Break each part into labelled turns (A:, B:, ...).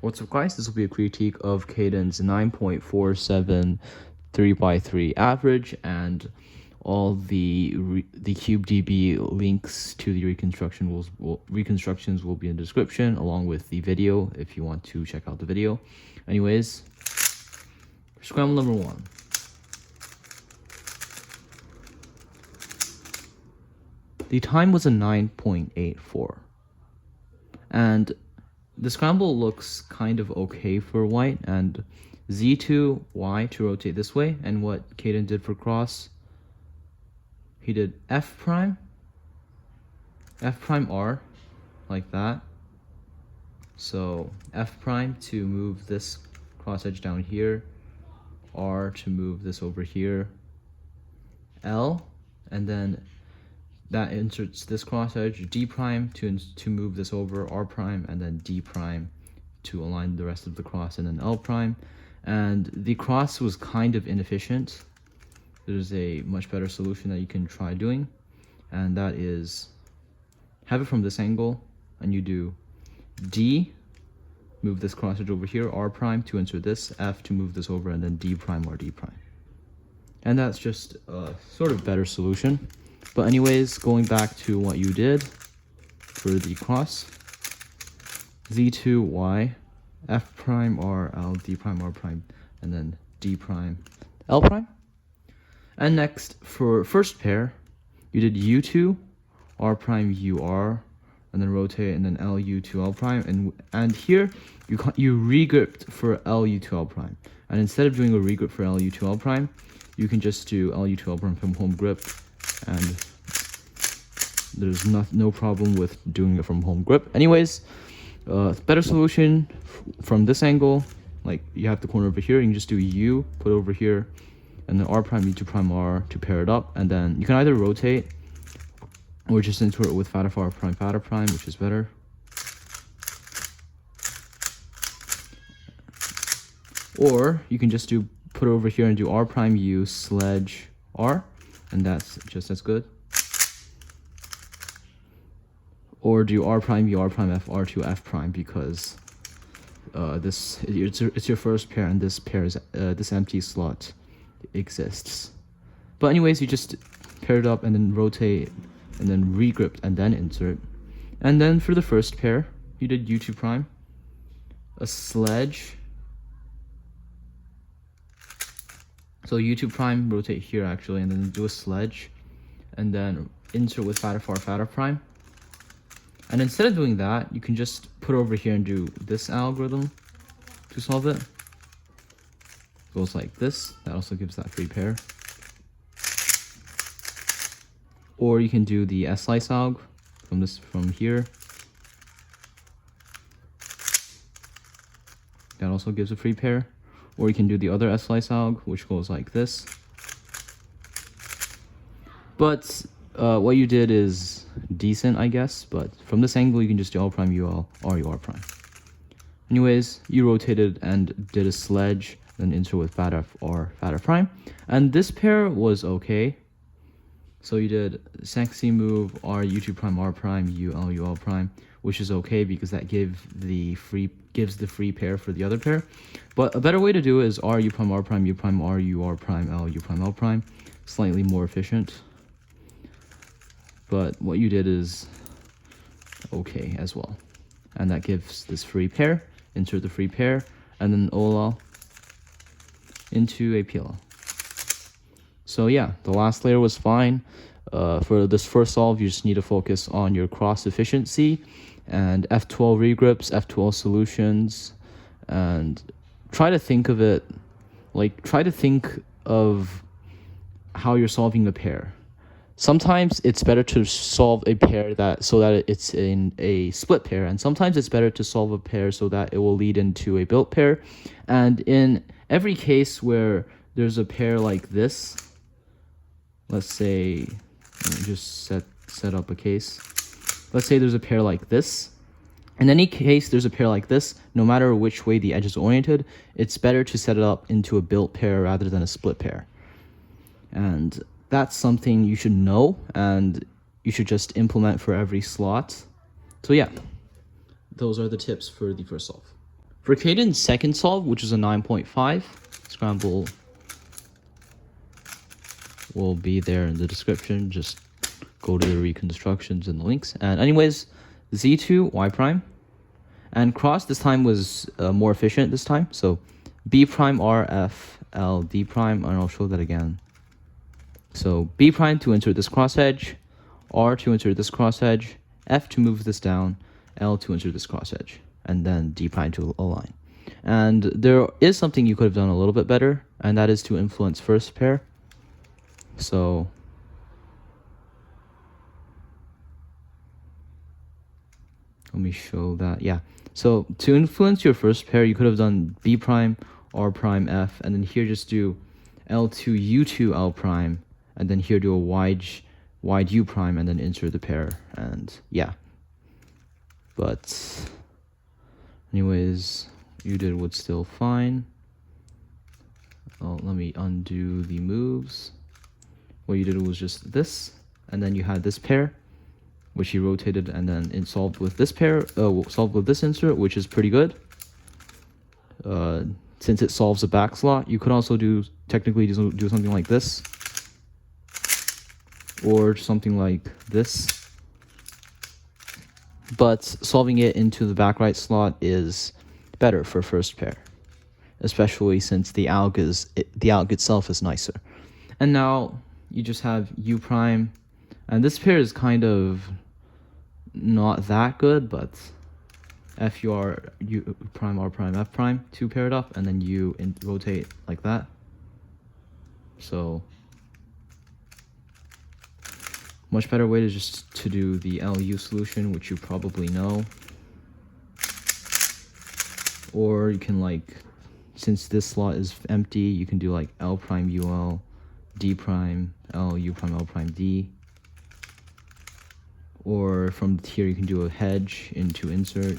A: What's up, guys? This will be a critique of Caden's 9.47 3x3 average, and all the CubeDB links to the reconstructions will be in the description, along with the video if you want to check out the video. Anyways, scramble number 1. The time was a 9.84, and the scramble looks kind of okay for white, and Z2, Y to rotate this way, and what Caden did for cross, he did F prime R, like that. So F prime to move this cross edge down here, R to move this over here, L, and then that inserts this cross edge, D prime to move this over, R prime, and then D prime to align the rest of the cross, and then L prime. And the cross was kind of inefficient. There's a much better solution that you can try doing, and that is have it from this angle, and you do D, move this cross edge over here, R prime to insert this, F to move this over, and then D prime or D prime. And that's just a sort of better solution. But anyways, going back to what you did for the cross, Z2, Y, F prime, R, L, D prime, R prime, and then D prime, L prime. And next, for first pair, you did U2, R prime, UR, and then rotate, and then LU to L prime. And here, you regripped for LU to L prime. And instead of doing a regrip for LU to L prime, you can just do LU to L prime from home grip, and there's no problem with doing it from home grip. Anyways, better solution from this angle, like you have the corner over here, you can just do U, put over here, and then R prime, U2 prime R to pair it up, and then you can either rotate or just insert it with fat R prime, which is better. Or you can just put over here and do R prime U sledge R, and that's just as good. Or do R prime U, R prime F, R to F prime, because it's your first pair, and this pair is this empty slot exists. But anyways, you just pair it up and then rotate and then regrip and then insert. And then for the first pair, you did U2 prime, a sledge. So U2 prime, rotate here actually, and then do a sledge, and then insert with fat R prime. And instead of doing that, you can just put over here and do this algorithm to solve it. Goes like this. That also gives that free pair. Or you can do the S-slice alg from here. That also gives a free pair. Or you can do the other S-slice alg, which goes like this. But what you did is decent, I guess, but from this angle you can just do L prime UL or UR prime. Anyways, you rotated and did a sledge, then insert with fat F or fat F prime, and this pair was okay. So you did sexy move R U2 prime R prime UL prime, which is okay because that gives the free pair for the other pair. But a better way to do it is R U prime R prime U prime R U R prime L U prime L prime, slightly more efficient. But what you did is okay as well. And that gives this free pair, insert the free pair, and then OLL into a PLL. So yeah, the last layer was fine. For this first solve, you just need to focus on your cross efficiency and F12 regrips, F12 solutions, and try to think of how you're solving a pair. Sometimes it's better to solve a pair so that it's in a split pair, and sometimes it's better to solve a pair so that it will lead into a built pair. And in every case where there's a pair like this, let's say, let me just set up a case. Let's say there's a pair like this. In any case, there's a pair like this, no matter which way the edge is oriented, it's better to set it up into a built pair rather than a split pair. And that's something you should know, and you should just implement for every slot. So yeah, those are the tips for the first solve. For Caden's second solve, which is a 9.5, scramble will be there in the description. Just go to the reconstructions and the links. And anyways, Z2, Y prime. And cross this time was more efficient this time. So B prime, R, F, L, D prime, and I'll show that again. So B prime to insert this cross edge, R to insert this cross edge, F to move this down, L to insert this cross edge, and then D prime to align. And there is something you could have done a little bit better, and that is to influence first pair. So let me show that. Yeah. So to influence your first pair, you could have done B prime, R prime, F, and then here just do L2, U2, L prime, and then here do a wide U prime, and then insert the pair, and yeah. But anyways, you did what's still fine. Oh, let me undo the moves. What you did was just this, and then you had this pair, which you rotated, and then it solved with this pair, solved with this insert, which is pretty good. Since it solves a back slot, you could also technically do something like this, or something like this. But solving it into the back right slot is better for first pair, especially since the alg itself is nicer. And now you just have U prime, and this pair is kind of not that good, but F, U, R, U prime, R prime, F prime, two paired up, and then you rotate like that. So much better way to do the LU solution, which you probably know. Or you can, like, since this slot is empty, you can do like L prime, UL, D prime, L, U prime, L prime, D. Or from here you can do a hedge into insert.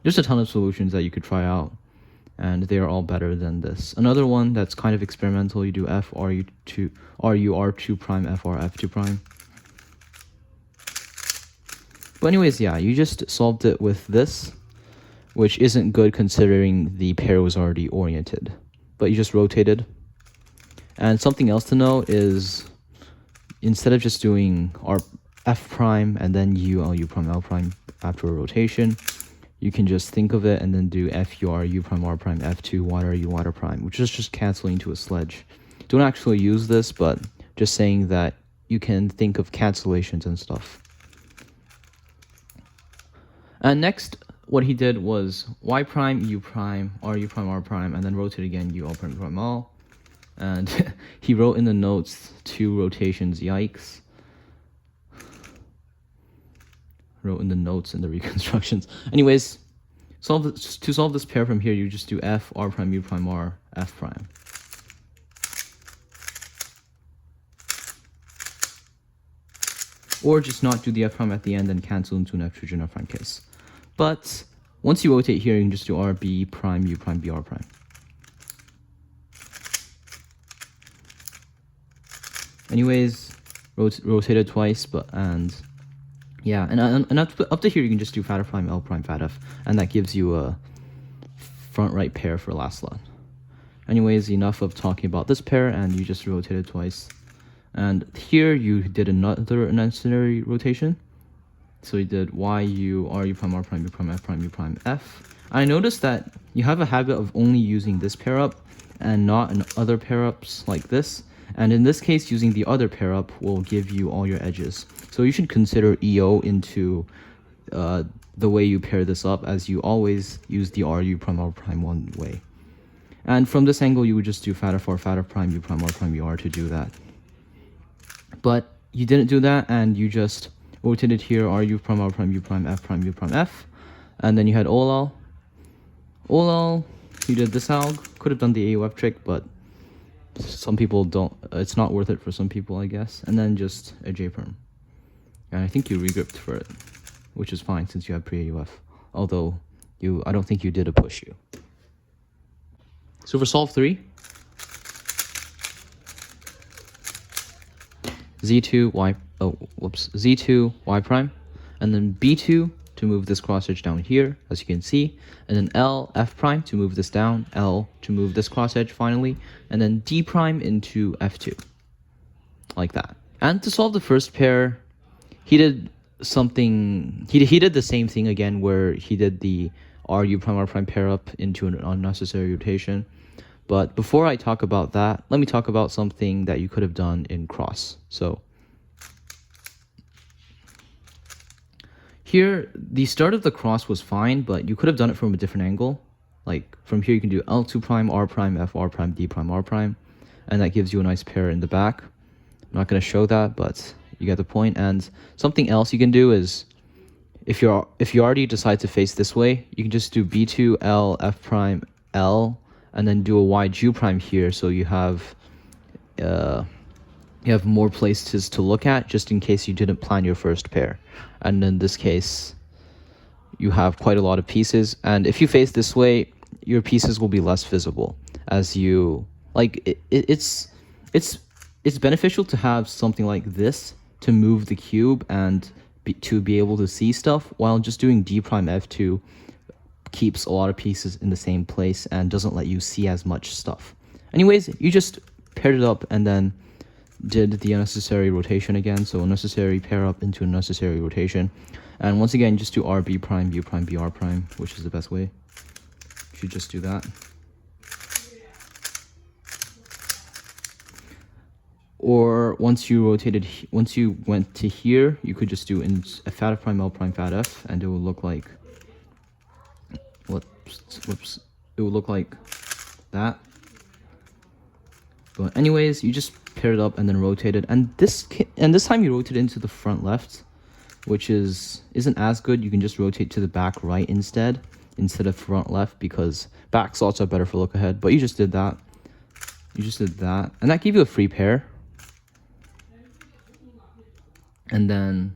A: There's a ton of solutions that you could try out, and they are all better than this. Another one that's kind of experimental, you do F, RU2, RU, R2 prime, FR, F2 prime. But anyways, yeah, you just solved it with this, which isn't good considering the pair was already oriented. But you just rotated. And something else to know is, instead of just doing F prime and then U, L, U prime, L prime after a rotation, you can just think of it and then do F, U, R, U prime, R prime, F2, water, U, water prime, which is just canceling to a sledge. Don't actually use this, but just saying that you can think of cancellations and stuff. And next, what he did was Y prime, U prime, R, U prime, R prime, and then rotate again, U, L prime, prime, L. And he wrote in the notes 2 rotations, yikes. Wrote in the notes and the reconstructions. Anyways, to solve this pair from here, you just do F, R prime, U prime, R, F prime. Or just not do the F prime at the end and cancel into an F true F prime case. But once you rotate here, you can just do R, B prime, U prime, B, R prime. Anyways, rotated twice, yeah, and up to here, you can just do fat F prime, L prime, fat F, and that gives you a front right pair for last slot. Anyways, enough of talking about this pair, and you just rotated twice. And here you did another ancillary rotation. So you did Y, U, R, U prime, R prime, U prime, F prime, U prime, F. I noticed that you have a habit of only using this pair up and not in other pair ups like this. And in this case, using the other pair up will give you all your edges. So you should consider EO into the way you pair this up, as you always use the R, U prime, R prime one way. And from this angle, you would just do fat F, R, fat F prime, U prime, R prime, U R to do that. But you didn't do that, and you just rotated here, R, U prime, R prime, U prime, F prime, U prime, F. And then you had OLL. OLL, you did this alg. Could have done the AUF trick, but some people don't. It's not worth it for some people, I guess. And then just a J-perm. And I think you regripped for it, which is fine since you have pre-AUF. Although, I don't think you did a push U. So for solve 3, Z2, Y, Z2, Y prime, and then B2 to to move this cross edge down here, as you can see, and then L, F prime to move this down, L to move this cross edge finally, and then D prime into F2, like that. And to solve the first pair, he did something, he did the same thing again, where he did the R prime pair up into an unnecessary rotation. But before I talk about that, let me talk about something that you could have done in cross. So here, the start of the cross was fine, but you could have done it from a different angle. Like from here, you can do L2 prime, R prime, F, R prime, D prime, R prime, and that gives you a nice pair in the back. I'm not going to show that, but you get the point. And something else you can do is, if you already decide to face this way, you can just do B2, L, F prime, L, and then do a Y G prime here, so you have more places to look at, just in case you didn't plan your first pair. And in this case, you have quite a lot of pieces, and if you face this way, your pieces will be less visible, as you like it's beneficial to have something like this to move the cube and to be able to see stuff, while just doing D prime F2 keeps a lot of pieces in the same place and doesn't let you see as much stuff. Anyways, you just paired it up and then did the unnecessary rotation again. So unnecessary pair up into unnecessary rotation. And once again, just do R, B prime, B prime, B, R prime, which is the best way. You should just do that. Or once you went to here, you could just do in fat F prime, L prime, fat F, and it would look like, it would look like that. But anyways, you just pair it up and then rotate it, and this time you rotate it into the front left, which isn't as good. You can just rotate to the back right instead of front left, because back slots are better for look ahead. But you just did that, and that gave you a free pair. And then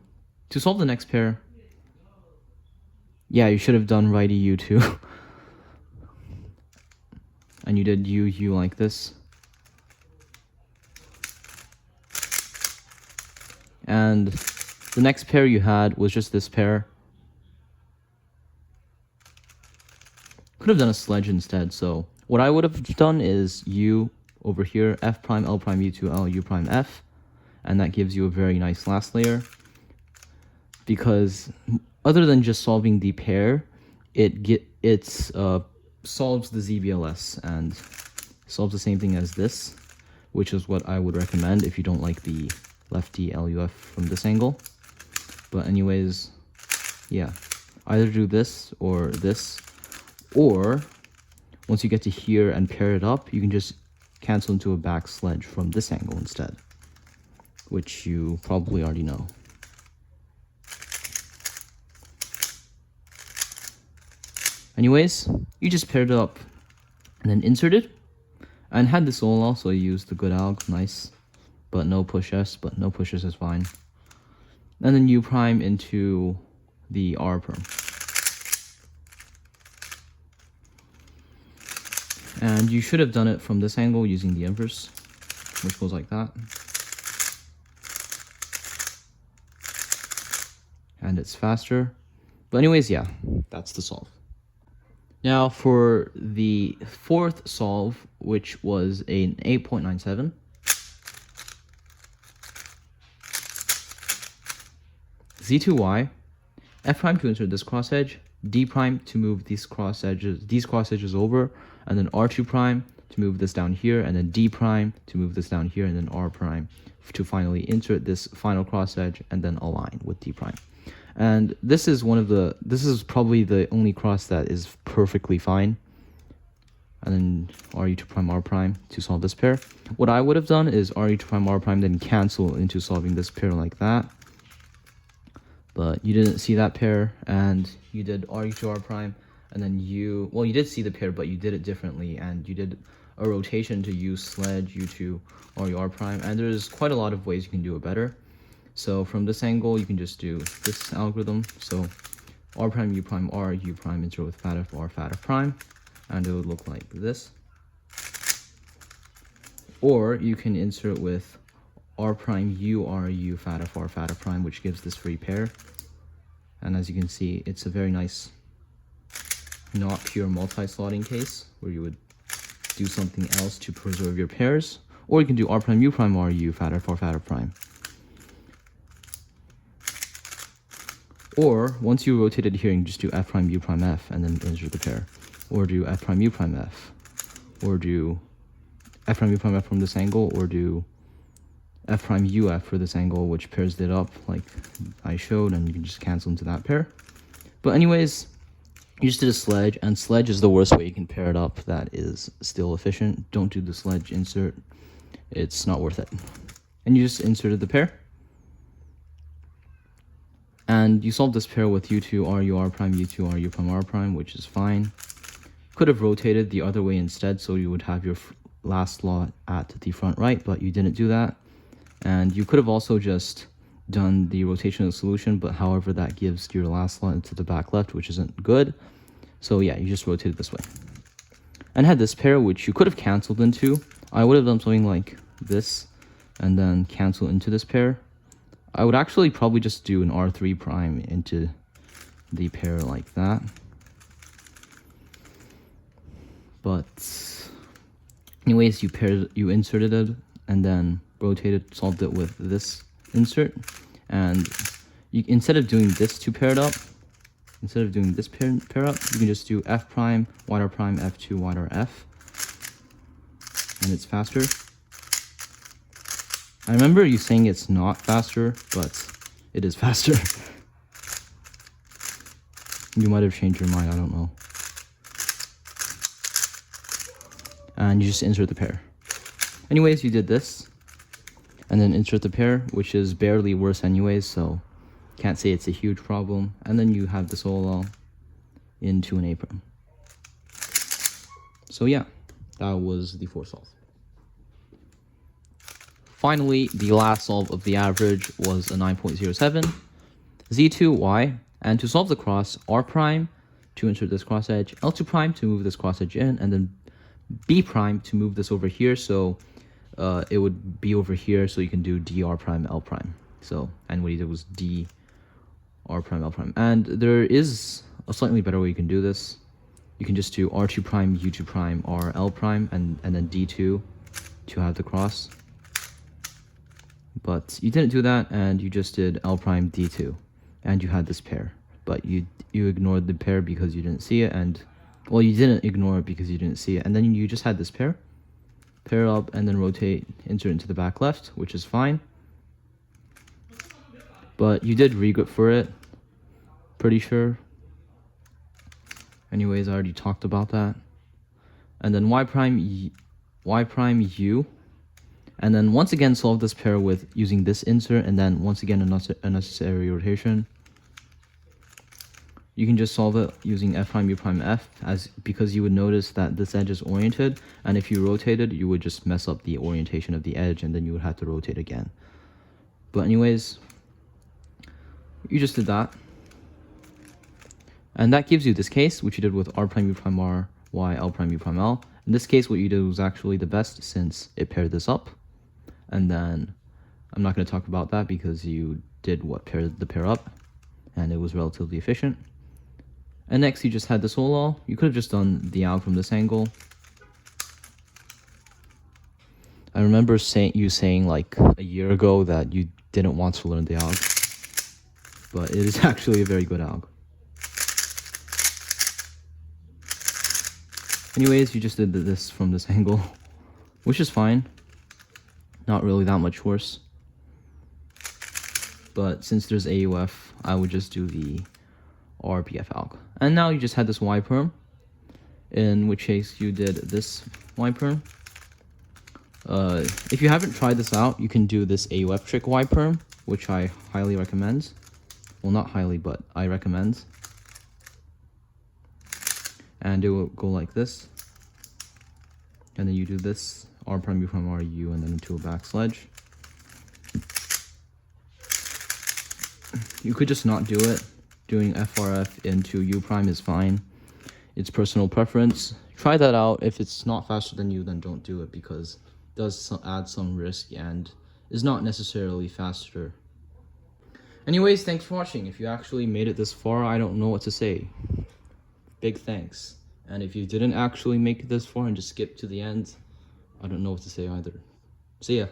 A: to solve the next pair, yeah, you should have done righty U too. And you did U like this. And the next pair you had was just this pair. Could have done a sledge instead. So what I would have done is U over here, F prime, L prime, U2, L, U prime, F. And that gives you a very nice last layer. Because other than just solving the pair, it solves the ZBLS and solves the same thing as this, which is what I would recommend if you don't like the lefty LUF from this angle. But anyways, yeah, either do this, or once you get to here and pair it up, you can just cancel into a back sledge from this angle instead, which you probably already know. Anyways, you just paired it up and then inserted, and had this all also used the good alg, nice, but no push S, but no pushes is fine. And then U prime into the R perm. And you should have done it from this angle using the inverse, which goes like that. And it's faster. But anyways, yeah, that's the solve. Now for the fourth solve, which was an 8.97. Z2Y, F prime to insert this cross edge, D prime to move these cross edges over, and then R2 prime to move this down here, and then D prime to move this down here, and then R prime to finally insert this final cross edge and then align with D prime. And this is probably the only cross that is perfectly fine. And then RE2 prime R prime to solve this pair. What I would have done is RE2 prime R prime then cancel into solving this pair like that. But you didn't see that pair, and you did RE2 R prime, and then you did see the pair, but you did it differently, and you did a rotation to use sledge U2 RE prime, and there's quite a lot of ways you can do it better. So from this angle, you can just do this algorithm. So R prime, U prime, R, U prime, insert with fat F, R, fat F prime, and it would look like this. Or you can insert with R prime, U, R, U, fat F, R, fat F prime, which gives this free pair. And as you can see, it's a very nice, not pure multi-slotting case where you would do something else to preserve your pairs. Or you can do R prime, U prime, or U fat F, or fat F prime. Or once you rotated here, you can just do F prime, U prime, F, and then insert the pair. Or do F prime, U prime, F. Or do F prime, U prime, F from this angle, or do F prime, U, F for this angle, which pairs it up like I showed, and you can just cancel into that pair. But anyways, you just did a sledge, and sledge is the worst way you can pair it up that is still efficient. Don't do the sledge insert. It's not worth it. And you just inserted the pair. And you solved this pair with U2, RU, R prime, U2, RU prime, R prime, which is fine. Could have rotated the other way instead, so you would have your last slot at the front right, but you didn't do that. And you could have also just done the rotational solution, but however, that gives your last slot into the back left, which isn't good. So yeah, you just rotated this way. And had this pair, which you could have canceled into. I would have done something like this, and then cancel into this pair. I would actually probably just do an R3 prime into the pair like that. But anyways, you inserted it and then rotated, solved it with this insert. And you, instead of doing this to pair it up, instead of doing this pair up, you can just do F prime, wider prime, F2, wider F. And it's faster. I remember you saying it's not faster, but it is faster. You might have changed your mind, I don't know. And you just insert the pair. Anyways, you did this. And then insert the pair, which is barely worse anyways, so can't say it's a huge problem. And then you have the solo into an A prime. So yeah, that was the fourth solve. Finally, the last solve of the average was a 9.07, Z2, Y, and to solve the cross, R prime to insert this cross edge, L2 prime to move this cross edge in, and then B prime to move this over here, so it would be over here, so you can do D, R prime, L prime. So, and what he did was D, R prime, L prime. And there is a slightly better way you can do this. You can just do R2 prime, U2 prime, R, L prime, and then D2 to have the cross. But you didn't do that, and you just did L prime, D2, and you had this pair. But you ignored the pair because you didn't see it, and, well, you didn't ignore it because you didn't see it, and then you just had this pair up, and then rotate, insert into the back left, which is fine. But you did regrip for it, pretty sure. Anyways, I already talked about that. And then Y prime, U. And then once again solve this pair with using this insert, and then once again unnecessary rotation. You can just solve it using F prime, U prime, F, because you would notice that this edge is oriented, and if you rotated, you would just mess up the orientation of the edge, and then you would have to rotate again. But anyways, you just did that. And that gives you this case, which you did with R prime, U prime, R, Y, L prime, U prime, L. In this case, what you did was actually the best since it paired this up. And then I'm not going to talk about that because you did what paired the pair up, and it was relatively efficient. And next, you just had the solo. You could have just done the alg from this angle. I remember you saying like a year ago that you didn't want to learn the alg, but it is actually a very good alg. Anyways, you just did this from this angle, which is fine. Not really that much worse. But since there's AUF, I would just do the RBF alg. And now you just had this Y perm, in which case you did this Y perm. If you haven't tried this out, you can do this AUF trick Y perm, which I highly recommend. Well, not highly, but I recommend. And it will go like this. And then you do this R prime, U prime, R, U, and then into a back sledge. You could just not do it. Doing FRF into U prime is fine. It's personal preference. Try that out. If it's not faster than you, then don't do it, because it does add some risk and is not necessarily faster. Anyways, thanks for watching. If you actually made it this far, I don't know what to say. Big thanks. And if you didn't actually make it this far and just skip to the end, I don't know what to say either. See ya.